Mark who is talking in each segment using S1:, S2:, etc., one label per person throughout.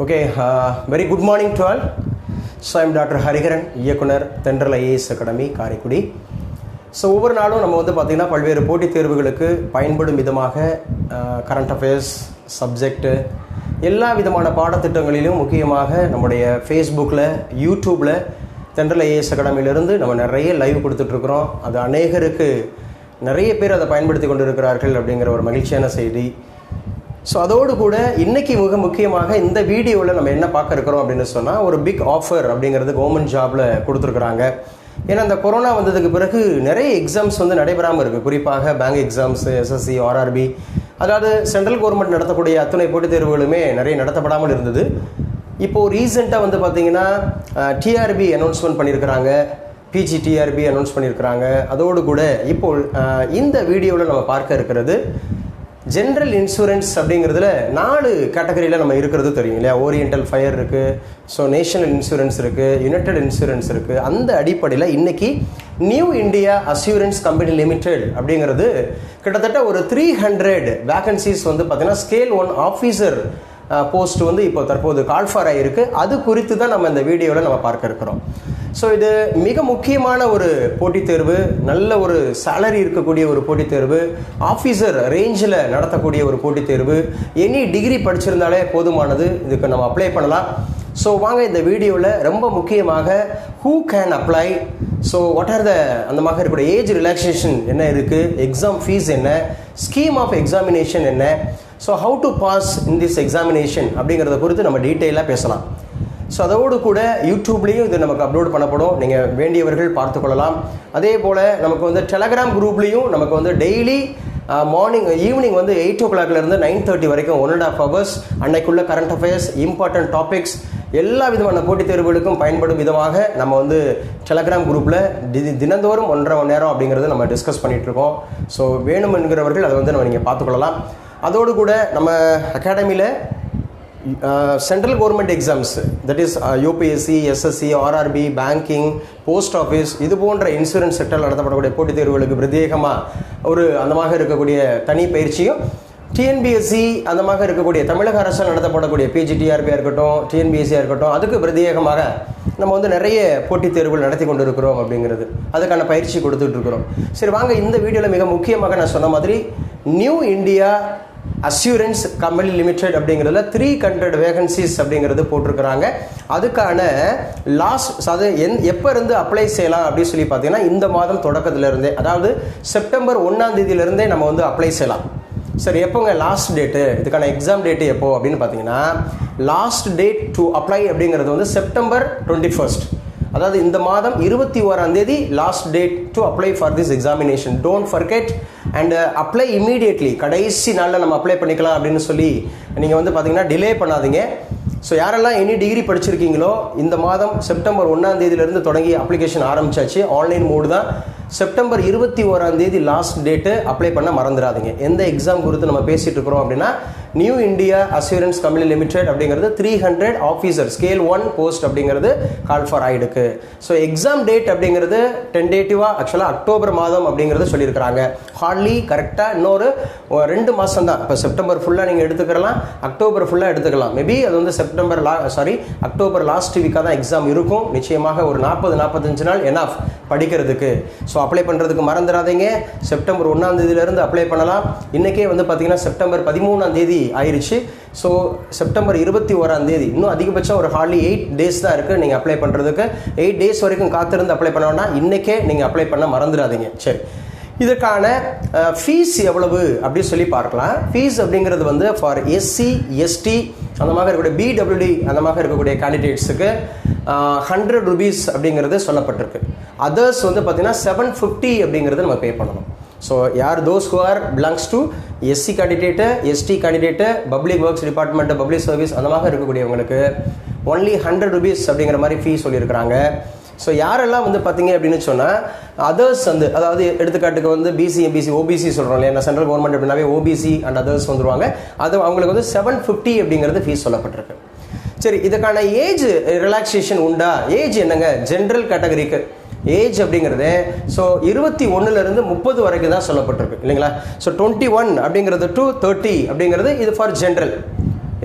S1: Okay, very good morning to all. So I am Dr. Hariharan, இயக்குனர் Thendral IAS Academy, Karaikudi. So ஒவ்வொரு நாளும் நம்ம வந்து பார்த்திங்கன்னா பல்வேறு போட்டித் தேர்வுகளுக்கு பயன்படும் விதமாக கரண்ட் அஃபேர்ஸ் சப்ஜெக்டு எல்லா விதமான பாடத்திட்டங்களிலும் முக்கியமாக நம்முடைய ஃபேஸ்புக்கில் யூடியூப்பில் Thendral IAS அகாடமியிலிருந்து நம்ம நிறைய லைவ் கொடுத்துட்ருக்குறோம். அது அநேகருக்கு நிறைய பேர் அதை பயன்படுத்தி கொண்டு இருக்கிறார்கள் அப்படிங்கிற ஒரு மகிழ்ச்சியான செய்தி. ஸோ அதோடு கூட இன்றைக்கி மிக முக்கியமாக இந்த வீடியோவில் நம்ம என்ன பார்க்க இருக்கிறோம் அப்படின்னு சொன்னால், ஒரு பிக் ஆஃபர் அப்படிங்கிறது கவர்மெண்ட் ஜாபில் கொடுத்துருக்குறாங்க. ஏன்னா இந்த கொரோனா வந்ததுக்கு பிறகு நிறைய எக்ஸாம்ஸ் வந்து நடைபெறாமல் இருக்குது. குறிப்பாக பேங்க் எக்ஸாம்ஸ், SSC, RRB, அதாவது சென்ட்ரல் கவர்மெண்ட் நடத்தக்கூடிய அத்துணை போட்டித் தேர்வுகளுமே நிறைய நடத்தப்படாமல் இருந்தது. இப்போது ரீசெண்டாக வந்து பார்த்திங்கன்னா TRB அனௌன்ஸ்மெண்ட் பண்ணியிருக்கிறாங்க, PGTRB அனௌன்ஸ் பண்ணியிருக்கிறாங்க. அதோடு கூட இப்போ இந்த வீடியோவில் நம்ம பார்க்க இருக்கிறது ஜென்ரல் இன்சூரன்ஸ் அப்படிங்கிறதுல 4 கேட்டகரியில் நம்ம இருக்கிறது தெரியும் இல்லையா. ஓரியண்டல் ஃபயர் இருக்குது, ஸோ நேஷனல் இன்சூரன்ஸ் இருக்குது, யுனைடெட் இன்சூரன்ஸ் இருக்குது. அந்த அடிப்படையில் இன்றைக்கி new India assurance company limited அப்படிங்கிறது கிட்டத்தட்ட ஒரு 300 வேகன்சிஸ் வந்து பார்த்திங்கன்னா ஸ்கேல் 1 ஆஃபீஸர் போஸ்ட் வந்து இப்போ தற்போது கால்ஃபார் ஆகிருக்கு. அது குறித்து தான் நம்ம இந்த வீடியோவில் நம்ம பார்க்க இருக்கிறோம். ஸோ இது மிக முக்கியமான ஒரு போட்டித் தேர்வு, நல்ல ஒரு சேலரி இருக்கக்கூடிய ஒரு போட்டித் தேர்வு, ஆஃபீஸர் ரேஞ்சில் நடத்தக்கூடிய ஒரு போட்டித் தேர்வு. எனி டிகிரி படிச்சிருந்தாலே போதுமானது, இதுக்கு நம்ம அப்ளை பண்ணலாம். ஸோ வாங்க இந்த வீடியோவில் ரொம்ப முக்கியமாக who can apply, so what are the அந்த மாதிரி இருக்கக்கூடிய ஏஜ் ரிலாக்ஸேஷன் என்ன இருக்குது, எக்ஸாம் ஃபீஸ் என்ன, ஸ்கீம் ஆஃப் எக்ஸாமினேஷன் என்ன, so how to pass in this examination அப்படிங்கிறத குறித்து நம்ம டீட்டெயிலாக பேசலாம். ஸோ அதோடு கூட யூடியூப்லேயும் இது நமக்கு அப்லோட் பண்ணப்படும், நீங்கள் வேண்டியவர்கள் பார்த்து கொள்ளலாம். அதே போல் நமக்கு வந்து டெலகிராம் குரூப்லேயும் நமக்கு வந்து டெய்லி ஈவினிங் வந்து 8 o'clockலேருந்து 9:30 வரைக்கும் 1.5 hours அன்னைக்குள்ள கரண்ட் அஃபேர்ஸ், இம்பார்ட்டன்ட் டாபிக்ஸ், எல்லா விதமான போட்டித் தேர்வுகளுக்கும் பயன்படும் விதமாக நம்ம வந்து டெலகிராம் குரூப்பில் தினந்தோறும் 1.5 மணி நேரம் அப்படிங்கிறது நம்ம டிஸ்கஸ் பண்ணிகிட்ருக்கோம். ஸோ வேணும் என்கிறவர்கள் அதை வந்து நீங்கள் பார்த்துக்கொள்ளலாம். அதோடு கூட நம்ம அகாடமியில் central government exams, that is UPSC, SSC, RRB, banking, post office, இது போன்ற இன்சூரன்ஸ் செக்டரில் நடத்தப்படக்கூடிய போட்டித் தேர்வுகளுக்கு பிரத்யேகமாக ஒரு அந்தமாக இருக்கக்கூடிய தனி பயிற்சியும், TNPSC அந்தமாக இருக்கக்கூடிய தமிழக அரசால் நடத்தப்படக்கூடிய PGTRB இருக்கட்டும், TNPSC இருக்கட்டும், அதுக்கு பிரத்யேகமாக நம்ம வந்து நிறைய போட்டித் தேர்வுகள் நடத்தி கொண்டு இருக்கிறோம் அப்படிங்கிறது, அதுக்கான பயிற்சி கொடுத்துட்டு இருக்கிறோம். சரி வாங்க, இந்த வீடியோவில் மிக முக்கியமாக நான் சொன்ன மாதிரி new India assurance company limited அப்படிங்கிறதுல 300 வேகன்சிஸ் அப்படிங்கிறது போட்டிருக்கிறாங்க. அதுக்கான லாஸ்ட் அது எப்போ இருந்து அப்ளை செய்யலாம் அப்படின்னு சொல்லி பார்த்தீங்கன்னா, இந்த மாதம் தொடக்கத்திலிருந்தே, அதாவது செப்டம்பர் 1ஆம் தேதியிலிருந்தே நம்ம வந்து அப்ளை செய்யலாம். சரி, எப்போங்க லாஸ்ட் டேட்டு, இதுக்கான எக்ஸாம் டேட்டு எப்போ அப்படின்னு பார்த்தீங்கன்னா, லாஸ்ட் டேட் டு அப்ளை அப்படிங்கிறது வந்து செப்டம்பர் 21st, அதாவது இந்த மாதம் 21ஆம் தேதி last date to apply for this examination. Don't forget and apply immediately. கடைசி நாளில் நம்ம அப்ளை பண்ணிக்கலாம் அப்படின்னு சொல்லி நீங்கள் வந்து பார்த்தீங்கன்னா டிலே பண்ணாதீங்க. ஸோ யாரெல்லாம் எனி டிகிரி படிச்சிருக்கீங்களோ, இந்த மாதம் செப்டம்பர் 1ஆம் தேதியிலிருந்து தொடங்கி அப்ளிகேஷன் ஆரம்பிச்சாச்சு. ஆன்லைன் மோடு தான். செப்டம்பர் 21ஆம் தேதி லாஸ்ட் டேட்டு. அப்ளை பண்ண மறந்துடாதீங்க. எந்த எக்ஸாம் குறித்து நம்ம பேசிகிட்டு இருக்கிறோம் அப்படின்னா, new India assurance company limited அப்படிங்கிறது 300 ஆஃபீஸர் ஸ்கேல் 1 போஸ்ட் அப்படிங்கிறது கால் ஃபார் ஆகிடுக்கு. ஸோ எக்ஸாம் டேட் அப்படிங்கிறது டென்டேட்டிவாக ஆக்சுவலாக அக்டோபர் மாதம் அப்படிங்கிறது சொல்லியிருக்கிறாங்க. ஹார்ட்லி கரெக்டாக இன்னொரு 2 மாதம் தான். இப்போ செப்டம்பர் ஃபுல்லாக நீங்கள் எடுத்துக்கலாம், அக்டோபர் ஃபுல்லாக எடுத்துக்கலாம். மேபி அது வந்து அக்டோபர் லாஸ்ட் வீக்காக தான் எக்ஸாம் இருக்கும். நிச்சயமாக ஒரு 40-45 நாள் எனாஃப் படிக்கிறதுக்கு. ஸோ அப்ளை பண்ணுறதுக்கு மறந்துடாதீங்க. செப்டம்பர் 1ஆம் தேதியிலேருந்து அப்ளை பண்ணலாம். இன்றைக்கே வந்து பார்த்திங்கன்னா செப்டம்பர் 13ஆம் தேதி ஆயிடுச்சு. ஸோ செப்டம்பர் 21ஆம் தேதி, இன்னும் அதிகபட்சம் ஒரு ஹார்ட்லி 8 days தான் இருக்குது நீங்கள் அப்ளை பண்ணுறதுக்கு. 8 days வரைக்கும் காத்திருந்து அப்ளை பண்ண வேண்டாம். இன்றைக்கே நீங்கள் அப்ளை பண்ண மறந்துடாதீங்க. சரி, இதற்கான ஃபீஸ் எவ்வளவு அப்படின்னு சொல்லி பார்க்கலாம். ஃபீஸ் அப்படிங்கிறது வந்து ஃபார் SC, ST அந்த மாதிரி இருக்கக்கூடிய BWD அந்த மாதிரி இருக்கக்கூடிய கேண்டிடேட்ஸுக்கு 100 rupees அப்படிங்கிறது சொல்லப்பட்டிருக்கு. அதர்ஸ் வந்து பார்த்தீங்கன்னா 750 அப்படிங்கிறது நம்ம பே பண்ணணும். ஸோ யார் those who are belongs to SC candidate, ST candidate, public works department, public service அந்த மாதிரி இருக்கக்கூடியவங்களுக்கு ஒன்லி 100 rupees அப்படிங்கிற மாதிரி ஃபீஸ் சொல்லியிருக்கிறாங்க. ஸோ யாரெல்லாம் வந்து பார்த்தீங்க அப்படின்னு சொன்னால், அதர்ஸ் வந்து அதாவது எடுத்துக்காட்டுக்கு வந்து BC, MBC, OBC சொல்கிறோம் இல்லையா, சென்ட்ரல் கவர்மெண்ட் அப்படின்னாவே OBC அண்ட் அதர்ஸ் வந்துருவாங்க. அது அவங்களுக்கு வந்து 750 அப்படிங்கிறது ஃபீஸ் சொல்லப்பட்டிருக்கு. சரி, இதுக்கான ஏஜ் ரிலாக்ஸேஷன் உண்டா? ஏஜ் என்னங்க? ஜென்ரல் கேட்டகரிக்கு ஏஜ் அப்படிங்கிறது ஸோ 21லேருந்து 30 வரைக்கும் தான் சொல்லப்பட்டிருக்கு இல்லைங்களா. ஸோ 21 அப்படிங்கிறது டு 30 அப்படிங்கிறது இது ஃபார் ஜென்ரல்.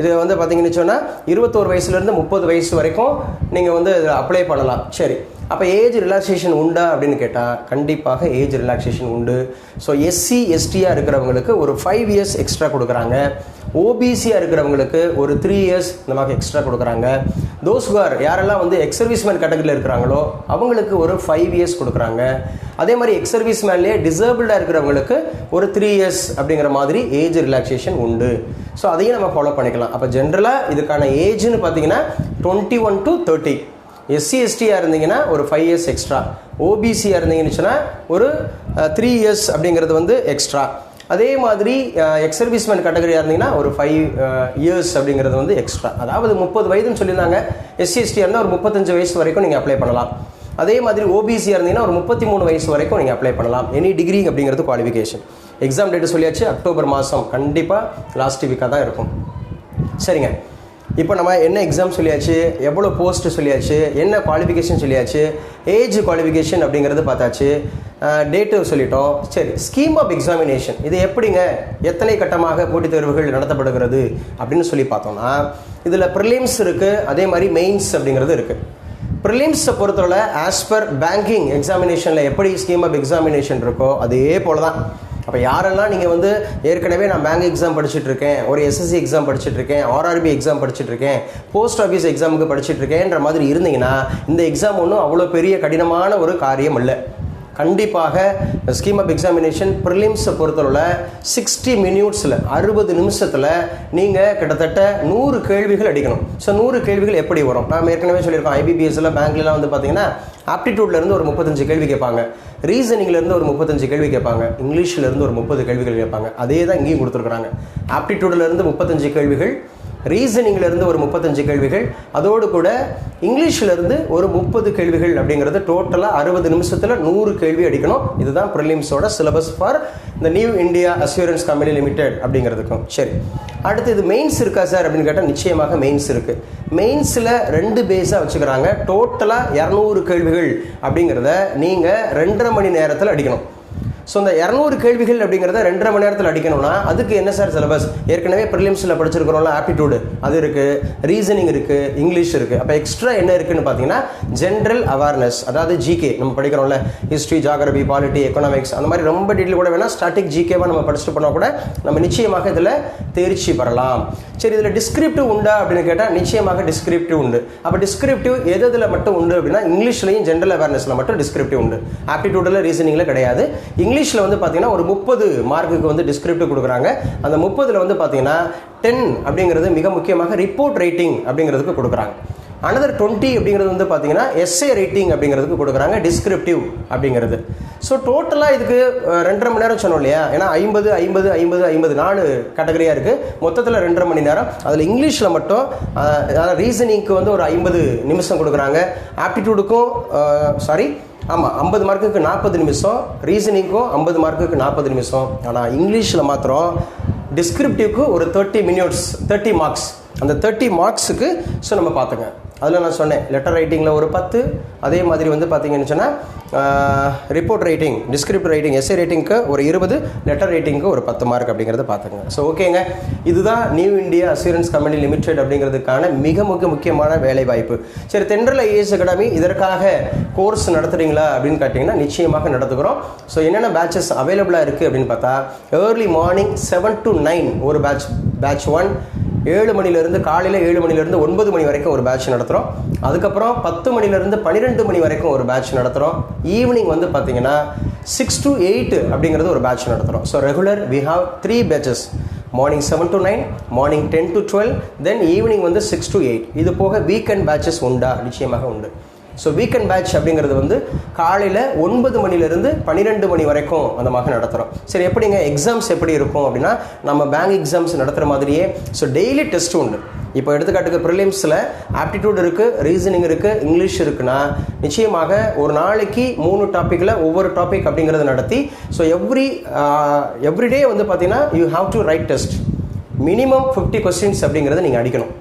S1: இது வந்து பார்த்தீங்கன்னு சொன்னால் 21 வயசுலேருந்து 30 வயசு வரைக்கும் நீங்கள் வந்து அப்ளை பண்ணலாம். சரி, அப்போ ஏஜ் ரிலாக்ஸேஷன் உண்டா அப்படின்னு கேட்டால் கண்டிப்பாக ஏஜ் ரிலாக்ஸேஷன் உண்டு. ஸோ எஸ்சி எஸ்டியாக இருக்கிறவங்களுக்கு ஒரு 5 இயர்ஸ் எக்ஸ்ட்ரா கொடுக்குறாங்க. ஓபிசியாக இருக்கிறவங்களுக்கு ஒரு 3 இயர்ஸ் இந்த மாதிரி எக்ஸ்ட்ரா கொடுக்குறாங்க. தோஸ்கார் யாரெல்லாம் வந்து எக்ஸ் சர்வீஸ்மேன் கேட்டகரியில் இருக்கிறாங்களோ அவங்களுக்கு ஒரு 5 இயர்ஸ் கொடுக்குறாங்க. அதே மாதிரி எக்ஸ் சர்வீஸ்மேன்லேயே டிசேபிள்டாக இருக்கிறவங்களுக்கு ஒரு 3 இயர்ஸ் அப்படிங்கிற மாதிரி ஏஜ் ரிலாக்ஸேஷன் உண்டு. ஸோ அதையும் நம்ம ஃபாலோ பண்ணிக்கலாம். அப்போ ஜென்ரலாக இதுக்கான ஏஜ்னு பார்த்தீங்கன்னா 21 to 30. எஸ்சி எஸ்டியாக இருந்தீங்கன்னா ஒரு 5 இயர்ஸ் எக்ஸ்ட்ரா, ஓபிசியாக இருந்தீங்கன்னு சொன்னால் ஒரு 3 இயர்ஸ் அப்படிங்கிறது வந்து எக்ஸ்ட்ரா. அதே மாதிரி எக்ஸ் சர்வீஸ்மேன் கேட்டகரியாக இருந்தீங்கன்னா ஒரு 5 இயர்ஸ் அப்படிங்கிறது வந்து எக்ஸ்ட்ரா. அதாவது 30 வயதுன்னு சொல்லியிருந்தாங்க. எஸ்சி எஸ்டியாக இருந்தால் ஒரு 35 வயசு வரைக்கும் நீங்கள் அப்ளை பண்ணலாம். அதே மாதிரி ஓபிசியாக இருந்தீங்கன்னா ஒரு 33 வயசு வரைக்கும் நீங்கள் அப்ளை பண்ணலாம். எனி டிகிரி அப்படிங்கிறது குவாலிஃபிகேஷன். எக்ஸாம் டேட்டு சொல்லியாச்சு, அக்டோபர் மாதம் கண்டிப்பாக லாஸ்ட் வீக்காக தான் இருக்கும். சரிங்க, இப்போ நம்ம என்ன எக்ஸாம் சொல்லியாச்சு, எவ்வளோ போஸ்ட்டு சொல்லியாச்சு, என்ன குவாலிஃபிகேஷன் சொல்லியாச்சு, ஏஜ் குவாலிஃபிகேஷன் அப்படிங்கிறது பார்த்தாச்சு, டேட்டு சொல்லிட்டோம். சரி, ஸ்கீம் ஆஃப் எக்ஸாமினேஷன் இது எப்படிங்க, எத்தனை கட்டமாக போட்டித் தேர்வுகள் நடத்தப்படுகிறது அப்படின்னு சொல்லி பார்த்தோம்னா இதில் ப்ரிலிம்ஸ் இருக்குது, அதே மாதிரி மெயின்ஸ் அப்படிங்கிறது இருக்குது. ப்ரிலிம்ஸை பொறுத்தவரை ஆஸ் பர் பேங்கிங் எக்ஸாமினேஷனில் எப்படி ஸ்கீம் ஆஃப் எக்ஸாமினேஷன் இருக்கோ அதே போல தான். அப்போ யாரெல்லாம் நீங்கள் வந்து ஏற்கனவே நான் பேங்க் எக்ஸாம் படிச்சுட்டு இருக்கேன், ஒரு எஸ்எஸ்சி எக்ஸாம் படிச்சுட்டு இருக்கேன், ஆர்ஆர்பி எக்ஸாம் படிச்சுட்டு இருக்கேன், போஸ்ட் ஆஃபீஸ் எக்ஸாமுக்கு படிச்சுட்டு இருக்கேன்ற மாதிரி இருந்தீங்கன்னா இந்த எக்ஸாம் ஒன்றும் அவ்வளோ பெரிய கடினமான ஒரு காரியம் இல்லை. கண்டிப்பாக ஸ்கீம் ஆஃப் எக்ஸாமினேஷன் ப்ரிலிம்ஸை பொறுத்தவரை 60 மினிட்ஸில் 60 நிமிஷத்தில் நீங்கள் கிட்டத்தட்ட 100 கேள்விகள் அடிக்கணும். ஸோ 100 கேள்விகள் எப்படி வரும்? நாம் ஏற்கனவே சொல்லியிருக்கோம், ஐபிபிஎஸ்சில் பேங்க்லாம் வந்து பார்த்தீங்கன்னா ஆப்டிடியூட்லேருந்து ஒரு 35 கேள்வி கேட்பாங்க, ரீசனிங்லேருந்து ஒரு 35 கேள்வி கேட்பாங்க, இங்கிலீஷ்லேருந்து ஒரு 30 கேள்விகள் கேட்பாங்க. அதே தான் இங்கேயும் கொடுத்துருக்குறாங்க. ஆப்டிடியூட்லேருந்து 35 கேள்விகள், ரீசனிங்லேருந்து ஒரு 35 கேள்விகள், அதோடு கூட இங்கிலீஷ்லேருந்து ஒரு 30 கேள்விகள் அப்படிங்கிறது டோட்டலாக 60 நிமிஷத்தில் 100 கேள்வி அடிக்கணும். இதுதான் ப்ரிலிம்ஸோட சிலபஸ் ஃபார் இந்த new India assurance company limited அப்படிங்கிறதுக்கும். சரி, அடுத்து இது மெயின்ஸ் இருக்கா சார் அப்படின்னு கேட்டால் நிச்சயமாக மெயின்ஸ் இருக்குது. மெயின்ஸில் 2 பேஸாக வச்சுக்கிறாங்க. டோட்டலாக 200 கேள்விகள் அப்படிங்கிறத நீங்கள் 2.5 மணி நேரத்தில் அடிக்கணும். ஸோ இந்த 200 கேள்விகள் அப்படிங்கிறத 2.5 மணி நேரத்தில் அடிக்கணும்னா அதுக்கு என்ன சார் சிலபஸ்? ஏற்கனவே ப்ரிலிம்ஸில் படிச்சிருக்கிறோம்ல, ஆப்டிடியூடு அது இருக்குது, ரீசனிங் இருக்குது, இங்கிலீஷ் இருக்குது. அப்போ எக்ஸ்ட்ரா என்ன இருக்குன்னு பார்த்தீங்கன்னா ஜென்ரல் அவேர்னஸ், அதாவது ஜிகே நம்ம படிக்கிறோம்ல, ஹிஸ்ட்ரி, ஜாகிரபி, பாலிட்டி, எக்கனாமிக்ஸ், அந்த மாதிரி ரொம்ப டீட்டெயில் கூட வேணால் ஸ்டாட்டிக் ஜிகேவாக நம்ம படிச்சுட்டு போனால் கூட நம்ம நிச்சயமாக இதில் தேர்ச்சி பெறலாம். சரி, இதில் டிஸ்கிரிப்டிவ் உண்டா அப்படின்னு கேட்டால் நிச்சயமாக டிஸ்கிரிப்டிவ் உண்டு. அப்போ டிஸ்கிரிப்டிவ் எதில் மட்டும் உண்டு அப்படின்னா இங்கிலீஷ்லையும் ஜென்ரல் அவேர்னஸில் மட்டும் டிஸ்கிரிப்டிவ் உண்டு. ஆப்டிடியூடில், ரீசனிங்கில் கிடையாது. இங்கிலீஷில் வந்து பார்த்தீங்கன்னா ஒரு 30 மார்க்குக்கு வந்து டிஸ்கிரிப்டிவ் கொடுக்குறாங்க. அந்த 30ல் வந்து பார்த்தீங்கன்னா 10 அப்படிங்கிறது மிக முக்கியமாக ரிப்போர்ட் ரைட்டிங் அப்படிங்கிறதுக்கு கொடுக்குறாங்க. அனதர் 20 அப்படிங்கிறது வந்து பார்த்தீங்கன்னா எஸ்ஏ ரைட்டிங் அப்படிங்கிறதுக்கு கொடுக்குறாங்க, டிஸ்கிரிப்டிவ் அப்படிங்கிறது. ஸோ டோட்டலாக இதுக்கு 2.5 மணி நேரம் சொன்னோம் இல்லையா? ஏன்னா 50 50 50 50 4 கேட்டகரியாக இருக்குது. மொத்தத்தில் 2.5 மணி நேரம். அதில் இங்கிலீஷில் மட்டும் ரீசனிங்க்கு வந்து ஒரு 50 நிமிஷம் கொடுக்குறாங்க. ஆப்டிடியூடுக்கும் 50 மார்க்குக்கு 40 நிமிஷம், ரீசனிங்க்கும் 50 மார்க்குக்கு 40 நிமிஷம். ஆனால் இங்கிலீஷில் மாத்திரம் டிஸ்கிரிப்டிவ்க்கு ஒரு 30 மினிட்ஸ் 30 மார்க்ஸ். அந்த 30 மார்க்ஸுக்கு ஸோ நம்ம பார்த்துங்க. அதில் நான் சொன்னேன் லெட்டர் ரைட்டிங்கில் ஒரு 10, அதே மாதிரி வந்து பார்த்தீங்கன்னு சொன்னால் report writing, descriptive writing, essay ரைட்டிங்க்கு ஒரு 20, லெட்டர் ரைட்டிங்க்கு ஒரு 10 மார்க் அப்படிங்கிறத பார்த்துங்க. ஸோ ஓகேங்க, இதுதான் new India assurance company limited அப்படிங்கிறதுக்கான மிக முக்கியமான வேலை வாய்ப்பு. சரி, தென்றல் ஐஏஎஸ் அகாடமி இதற்காக கோர்ஸ் நடத்துகிறீங்களா அப்படின்னு கேட்டிங்கன்னா நிச்சயமாக நடத்துகிறோம். ஸோ என்னென்ன பேட்சஸ் அவைலபிளாக இருக்குது அப்படின்னு பார்த்தா ஏர்லி மார்னிங் 7 to 9 ஒரு பேட்ச் 1, 7 மணிலேருந்து காலையில் 7 மணிலேருந்து 9 மணி வரைக்கும் ஒரு பேட்ச் நடத்துகிறோம். அதுக்கப்புறம் 10 மணிலேருந்து 12 மணி வரைக்கும் ஒரு பேட்ச் நடத்துகிறோம். ஈவினிங் வந்து பார்த்தீங்கன்னா 6 to 8 அப்படிங்கிறது ஒரு பேட்ச் நடத்துகிறோம். So regular we have 3 batches. Morning 7 to 9, morning 10 to 12, then evening வந்து 6 to 8. இது போக வீக்கெண்ட் பேட்சஸ் உண்டா? நிச்சயமாக உண்டு. ஸோ வீக்கெண்ட் பேட்ச் அப்படிங்கிறது வந்து காலையில் 9 மணிலேருந்து 12 மணி வரைக்கும் அந்த மாதிரி நடத்துகிறோம். சரி, எப்படிங்க எக்ஸாம்ஸ் எப்படி இருக்கும் அப்படின்னா நம்ம பேங்க் எக்ஸாம்ஸ் நடத்துகிற மாதிரியே ஸோ டெய்லி டெஸ்ட் உண்டு. இப்போ எடுத்துக்காட்டுக்கு ப்ரிலிம்ஸில் ஆப்டிடியூட் இருக்குது, ரீசனிங் இருக்குது, இங்கிலீஷ் இருக்குன்னா நிச்சயமாக ஒரு நாளைக்கு 3 டாப்பிக்கில் ஒவ்வொரு டாபிக் அப்படிங்கிறது நடத்தி ஸோ எவ்ரிடே வந்து பார்த்தீங்கன்னா you have to right test. Minimum 50 questions அப்படிங்கிறத நீங்கள் அடிக்கணும்.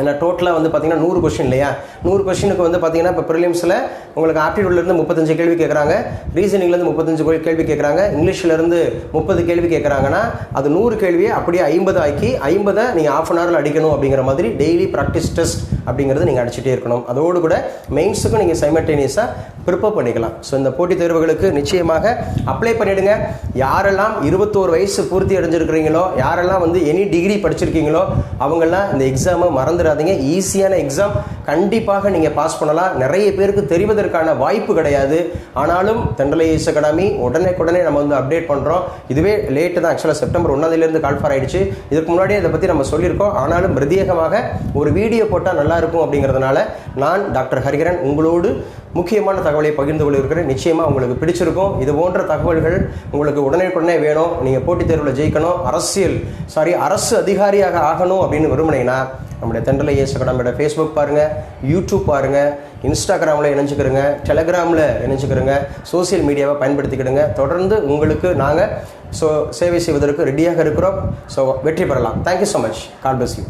S1: ஏன்னா டோட்டலாக வந்து பார்த்தீங்கன்னா 100 கொஸ்டின் இல்லையா, 100 கொஸ்டினுக்கு வந்து பார்த்தீங்கன்னா இப்போ ப்ரிலிம்ஸில் உங்களுக்கு ஆப்டிடியூட்லேருந்து 35 கேள்வி கேட்குறாங்க, ரீசனிங்லேருந்து 35 கேள்வி கேட்குறாங்க, இங்கிலீஷ்லேருந்து 30 கேள்வி கேட்குறாங்கன்னா அது 100 கேள்வியை அப்படியே 50 ஆக்கி 50 நீங்கள் ½ அன் ஹவரில் அடிக்கணும் அப்படிங்கிற மாதிரி டெய்லி ப்ராக்டிஸ் டெஸ்ட் அப்படிங்கிறது நீங்கள் அடிச்சுட்டே இருக்கணும். அதோடு கூட மெயின்ஸுக்கும் நீங்கள் சைமல்டேனியஸாக ப்ரிப்பேர் பண்ணிக்கலாம். ஸோ இந்த போட்டித் தேர்வுகளுக்கு நிச்சயமாக அப்ளை பண்ணிவிடுங்க. யாரெல்லாம் 21 வயசு பூர்த்தி அடைஞ்சிருக்கிறீங்களோ, யாரெல்லாம் வந்து எனி டிகிரி படிச்சிருக்கீங்களோ அவங்கெல்லாம் இந்த எக்ஸாமை மறந்துடாதீங்க. ஈஸியான எக்ஸாம், கண்டிப்பாக நீங்கள் பாஸ் பண்ணலாம். நிறைய பேருக்கு தெரிவதற்கான வாய்ப்பு கிடையாது. ஆனாலும் தென்றல் ஐஏஎஸ் அகாடமி உடனே நம்ம வந்து அப்டேட் பண்ணுறோம். இதுவே லேட்டு தான், ஆக்சுவலாக செப்டம்பர் 1 கால் ஃபார் ஆயிடுச்சு. இதுக்கு முன்னாடியே இதை பற்றி நம்ம சொல்லியிருக்கோம். ஆனாலும் பிரத்யேகமாக ஒரு வீடியோ போட்டால் நல்லா இருக்கும் அப்படிங்கிறதுனால நான் டாக்டர் ஹரிஹரன் உங்களோடு முக்கியமான தகவலை பகிர்ந்து கொள்ளிருக்கிறேன். நிச்சயமாக உங்களுக்கு பிடிச்சிருக்கும். இது போன்ற தகவல்கள் உங்களுக்கு உடனே வேணும். நீங்கள் போட்டித் தேர்வில் ஜெயிக்கணும், அரசு அதிகாரியாக ஆகணும் அப்படின்னு விரும்பினீங்கன்னா நம்முடைய தென்றல் ஐஏஎஸ் அகாடமியோட ஃபேஸ்புக் பாருங்கள், யூடியூப் பாருங்கள், இன்ஸ்டாகிராமில் இணைஞ்சிக்கிறங்க, டெலகிராமில் இணைஞ்சிக்கிறங்க, சோசியல் மீடியாவை பயன்படுத்திக்கிடுங்க. தொடர்ந்து உங்களுக்கு நாங்கள் சேவை செய்வதற்கு ரெடியாக இருக்கிறோம். ஸோ வெற்றி பெறலாம். Thank you so much. God bless you.